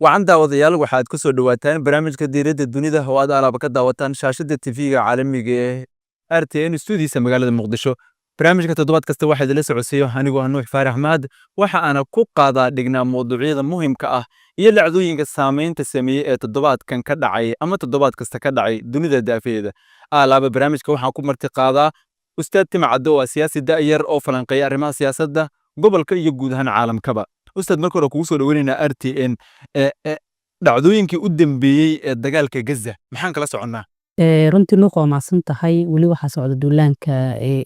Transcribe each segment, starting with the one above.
Wacan daawadayaal waxaad ku soo dhawaataan barnaamijka diiradda dunida oo aad alaaba ka daawataan shaashada TV-ga caalamiga ee RTN studiisa magaalada Muqdisho. Barnaamijka toddobaad kasta waxaa idinla socodsiiyo anigoo ah Nuux Faarax Ahmad waxa aana ku qaadaa dhignaa mowduucyada muhiimka ah iyo dhacdooyinka saameynta sameeyay ee toddobaadkan ka dhacay ama toddobaad kasta ka dhacay dunida daafeeda. Alaaba barnaamijka waxaan ku marti qaadaa Ustaad Timcaddo waa siyaasi da'yar oo falanqeeya arrimaha siyaasadda gobolka iyo guud ahaan caalamkaba. Ustaad marka hore kugu soo dhaweynaynaa RTN dhacdooyinkii u dambeeyay ee dagaalka Gaza maxaan kala soconnaa runtii nuuq waa mahadsan tahay weli waxaa socda duulaanka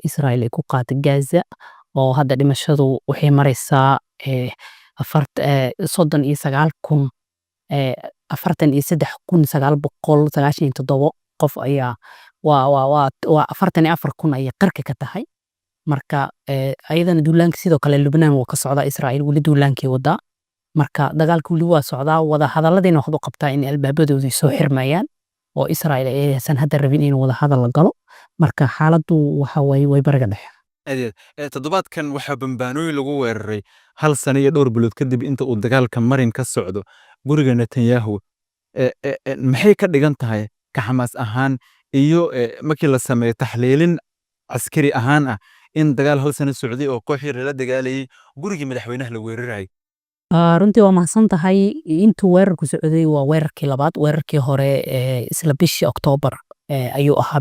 Israel ay ku qaatay Gaza oo hadda dhimashadu waxay maraysaa 43,997 qof ayaa waa 44,000 ayay qarka ka tahay marka ayadana duulaanka sidoo kale Lubnaan waa ka socdaa Israel weli duulaankii wadaa marka dagaalku weli waa socdaa wada hadalladina waxdu qabtaa in albaabadoodu soo xirmayaan oo Israel aysan hadda rabin in wada hadal la galo marka xaaladdu waxa way baraga dhexe toddobaadkan waxaa bambaanooyin lagu weeraray hal sano iyo dhowr bilood kadib inta uu dagaalka marin ka socdo guriga Netanyahu maxay ka dhigan tahay ka Xamaas ahaan iyo markii la sameeyo taxliilin askari ahaan ah in dagaal hal sano socday oo koox yar la dagaalayay gurigii madaxweynaha la weeraray runtii waa mahadsan tahay intuu weerarku socday waa weerarkii labaad weerarkii hore isla bishii Oktoobar ayuu ahaa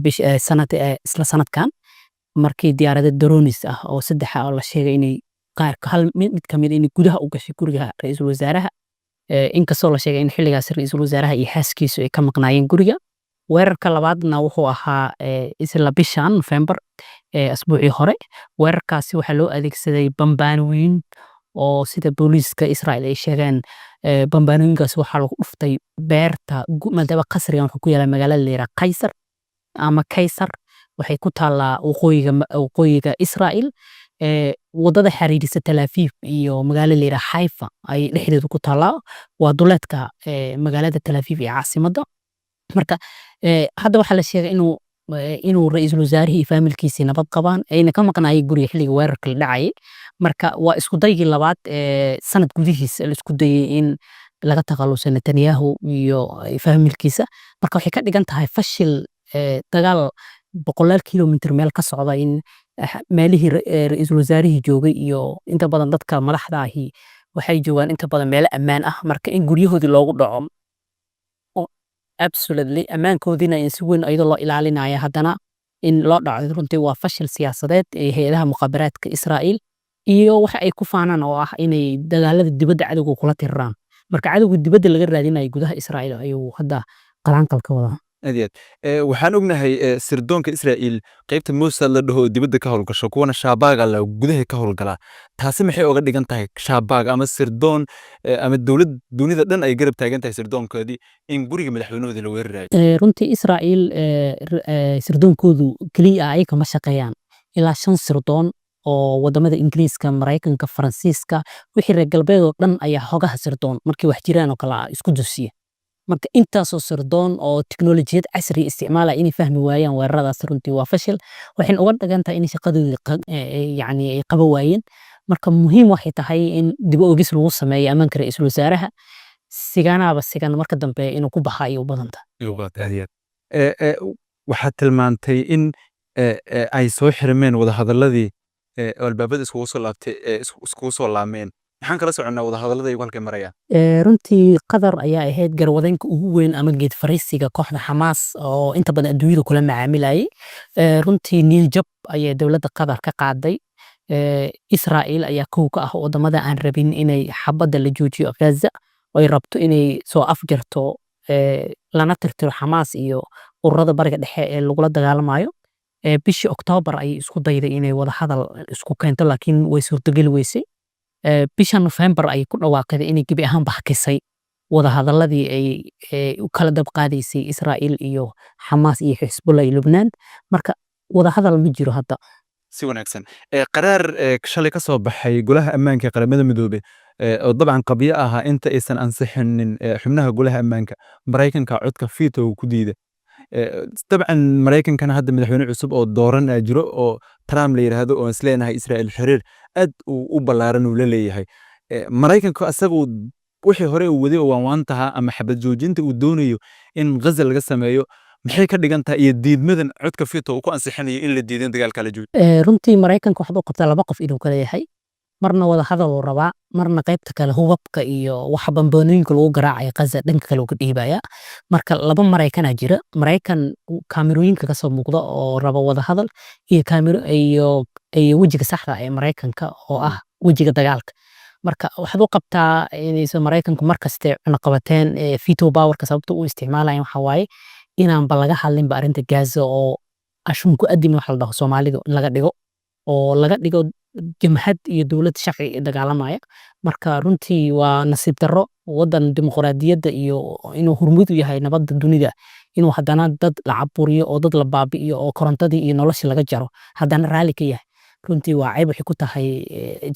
isla sanadkan markii diyaarada drones ah oo saddex ah oo la sheegay inay hal mid kamid inay gudaha u gashay guriga ra'iisul wasaaraha inkastoo la sheegay in xilligaas ra'iisul wasaaraha iyo xaaskiisu ay ka maqnaayeen guriga weerarka labaadna wuxuu ahaa isla bishan November asbuucii hore weerarkaasi waxaa loo adeegsaday bambaanooyin oo sida booliiska Israel ay sheegeen bambaanooyinkaas waxaa lagu dhuftay beerta madaba qasriga wuxuu ku yaala magaalada leeyahay Kaysar ama Kaysar waxay ku taalaa waqooyiga Israel wadada xariirisa Tel Aviv iyo magaalada leeyahay Haifa ay dhexdeedu ku taalaa waa duleedka magaalada Tel Aviv ee caasimadda marka hadda waxaa la sheegay inuu ra'iisul wasaarihi iyo familkiisa nabad qabaan ayna ka maqnaayeen guriga xilliga weerarka la dhacay marka waa isku daygii labaad sanad gudihiisa la isku dayay in laga takhaluso Netanyahu iyo familkiisa marka waxay ka dhigan tahay fashil dagaal boqolaal kiiloomitir meel ka socda in meelihii ra'iisul wasaarihi joogay iyo inta badan dadka madaxda ahi waxay joogaan inta badan meelo ammaan ah marka in guryahoodii loogu dhaco absolutely ammaankoodina in si weyn ayadoo loo ilaalinaya haddana in loo dhaco runtii waa fashil siyaasadeed ee hay'adaha mukhaabaraadka Israel iyo waxa ay ku faanaan oo ah inay dagaalada dibadda cadawga kula tiraraan marka cadawga dibadda laga raadinayo gudaha Israel ayuu hadda qalaanqal ka wadaa waxaan ognahay sirdoonka Israel qaybta Mossad la dhaho dibadda ka howlgasho kuwana Shabaag la gudaha ka howlgala taasi maxay uga dhigan tahay Shabaag ama sirdoon ama dawlad dunida dhan ay garab taagan tahay sirdoonkoodii in guriga madaxweynahooda la weeraray runtii Israel sirdoonkoodu kaliya ay kama shaqeeyaan ilaa 5 sirdoon oo wadamada Ingiriiska Mareykanka Faransiiska wixii reer galbeed oo dhan ayaa xogaha sirdoon markii wax jiraan oo kala isku dusiya marka intaasoo sirdoon oo tiknoolajiyad casri isticmaalaya inay fahmi waayaan weeraradaas runtii waa fashil waxaan uga dhigan tahay in shaqadooda yani ay qaba waayeen marka muhiim waxay tahay in dib u eegis lagu sameeyo amaanka ra'iisul wasaaraha sigan marka dambe inuu ku baxayo badanta waxaad tilmaantay in ay soo xirmeen wada hadaladii albaabada iskugu soo laameen maxaan kala soconnaa wada hadallada ay halkay marayaan runtii Qatar ayaa ahayd garwadeenka ugu weyn ama geed fariisiga kooxda Xamaas oo inta badan adduunyada kula macaamilayay runtii niil jab ayay dawladda Qatar ka qaaday Israel ayaa kow ka ah wadamada aan rabin inay xabadda la joojiyo Gaza oo ay rabto inay soo afjarto lana tirtiro Xamaas iyo ururada bariga dhexe ee lagula dagaalamayo bishii Oktoobar ay isku dayday inay wada hadal isku keento laakiin way suurtagal weysay bisha November ay ku dhawaaqday inay gibi ahaan baxkisay wada hadalladii ay u kala dab qaadaysay Israel iyo Xamaas iyo Hezbollah iyo Lubnaan marka wada hadal ma jiro hadda si wanaagsan qaraar shalay ka soo baxay golaha ammaanka qaramada midoobay oo dabcan qabyo ahaa inta aysan ansixinin xubnaha golaha ammaanka Mareykanka codka veto ku diiday dabcan Mareykankana hadda madaxweyne cusub oo dooran jiro oo Trump la yiraahdo oo isleenahay Israel xiriir aad u ballaaran uu la leeyahay Mareykanka asagu wixii hore uu waday oo waantaha ama xabad joojinta uu doonayo in Gaza laga sameeyo maxay ka dhigan tahay iyo diidmadan codka veto uu ku ansixinayo in la diidan dagaalka la joojiyo runtii Mareykanka waxaad u qabtaa laba qof inuu kala yahay marna wada hadal uu rabaa marna qaybta kale hubabka iyo waxa bamboonooyinka lagu garaacayo Gaza dhanka kale uu ka dhiibaya marka laba Mareykan jira Mareykan kaamirooyinka ka soo muuqda oo raba wada hadal iyo kaamiro iyo wajiga saxda ah ee Mareykanka oo ah wajiga dagaalka marka waxaad u qabtaa inaysan Mareykanku markaste cunaqabateen veto powerka sababta uu isticmaalayo waxa waaye inaan ba laga hadlin ba arinta Gaza oo ashun ku adimi wax la dhaho Soomaalidu in laga dhigo oo laga dhigo jamhad iyo dawlad sharci dagaalamaya marka runtii waa nasiib darro wadan dimuqraadiyadda iyo inuu hormuud u yahay nabadda dunida inuu haddana dad la caburiyo oo dad la baabi'iyo oo korontadii iyo noloshii laga jaro haddana raali ka yahay runtii waa cayb waxay ku tahay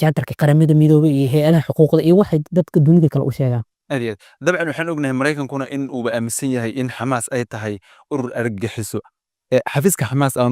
jaadarka qaramada midoobay iyo hay'adaha xuquuqda iyo waxay dadka dunida kale u sheegaan aad iyo aad dabcan waxaan ognahay Mareykankuna in uu aaminsan yahay in Xamaas ay tahay urur argagixiso xafiiska Xamaas